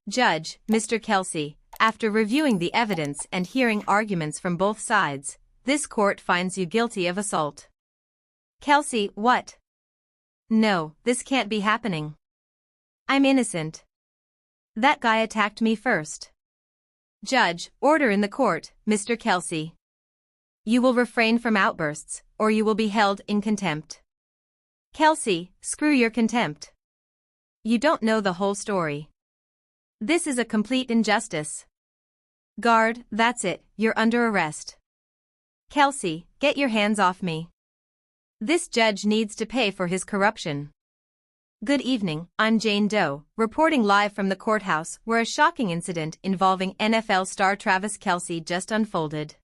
Judge, Mr. Kelce, after reviewing the evidence and hearing arguments from both sides, this court finds you guilty of assault. Kelce, what? No, this can't be happening. I'm innocent. That guy attacked me first. Judge, order in the court, Mr. Kelce. You will refrain from outbursts, or you will be held in contempt. Kelce, screw your contempt. You don't know the whole story. This is a complete injustice. Guard, that's it, you're under arrest. Kelce, get your hands off me. This judge needs to pay for his corruption. Good evening, I'm Jane Doe, reporting live from the courthouse where a shocking incident involving NFL star Travis Kelce just unfolded.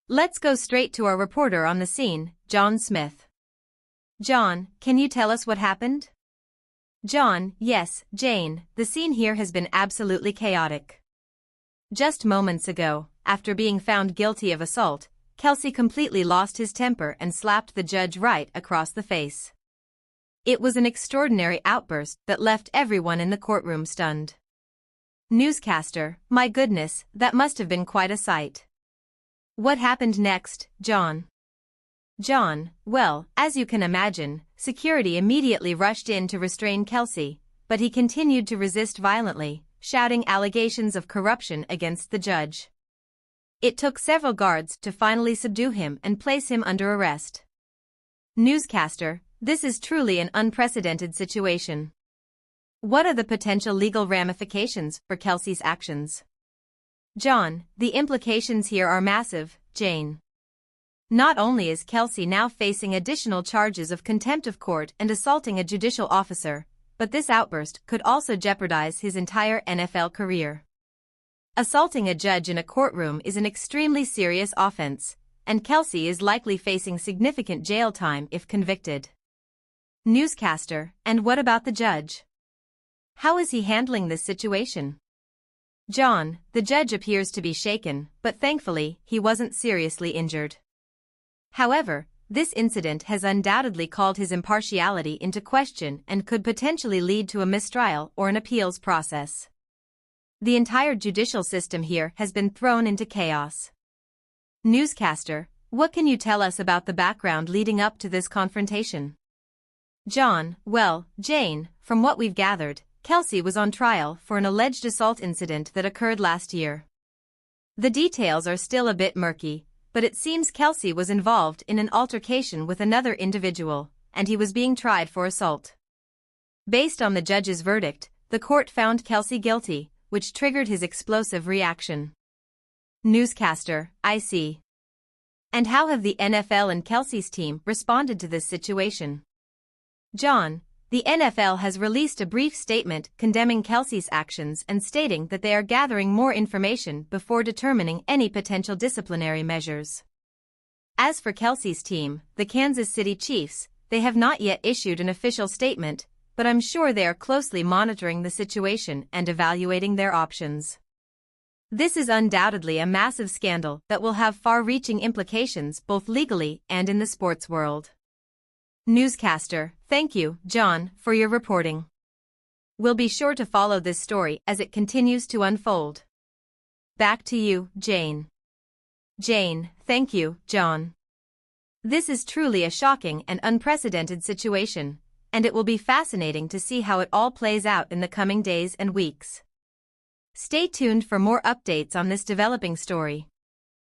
Let's go straight to our reporter on the scene, John Smith. John, can you tell us what happened? John, yes, Jane, the scene here has been absolutely chaotic. Just moments ago, after being found guilty of assault, Kelce completely lost his temper and slapped the judge right across the face. It was an extraordinary outburst that left everyone in the courtroom stunned. Newscaster, my goodness, that must have been quite a sight. What happened next, John? John, well, as you can imagine, security immediately rushed in to restrain Kelce, but he continued to resist violently, shouting allegations of corruption against the judge. It took several guards to finally subdue him and place him under arrest. Newscaster, this is truly an unprecedented situation. What are the potential legal ramifications for Kelce's actions? John, the implications here are massive, Jane. Not only is Kelce now facing additional charges of contempt of court and assaulting a judicial officer, but this outburst could also jeopardize his entire NFL career. Assaulting a judge in a courtroom is an extremely serious offense, and Kelce is likely facing significant jail time if convicted. Newscaster, and what about the judge? How is he handling this situation? John, the judge appears to be shaken, but thankfully, he wasn't seriously injured. However, this incident has undoubtedly called his impartiality into question and could potentially lead to a mistrial or an appeals process. The entire judicial system here has been thrown into chaos. Newscaster, what can you tell us about the background leading up to this confrontation? John, well, Jane, from what we've gathered, Kelce was on trial for an alleged assault incident that occurred last year. The details are still a bit murky, but it seems Kelce was involved in an altercation with another individual, and he was being tried for assault. Based on the judge's verdict, the court found Kelce guilty, which triggered his explosive reaction. Newscaster, I see. And how have the NFL and Kelce's team responded to this situation? John, the NFL has released a brief statement condemning Kelce's actions and stating that they are gathering more information before determining any potential disciplinary measures. As for Kelce's team, the Kansas City Chiefs, they have not yet issued an official statement, but I'm sure they are closely monitoring the situation and evaluating their options. This is undoubtedly a massive scandal that will have far-reaching implications both legally and in the sports world. Newscaster, thank you, John, for your reporting. We'll be sure to follow this story as it continues to unfold. Back to you, Jane. Jane, thank you, John. This is truly a shocking and unprecedented situation, and it will be fascinating to see how it all plays out in the coming days and weeks. Stay tuned for more updates on this developing story.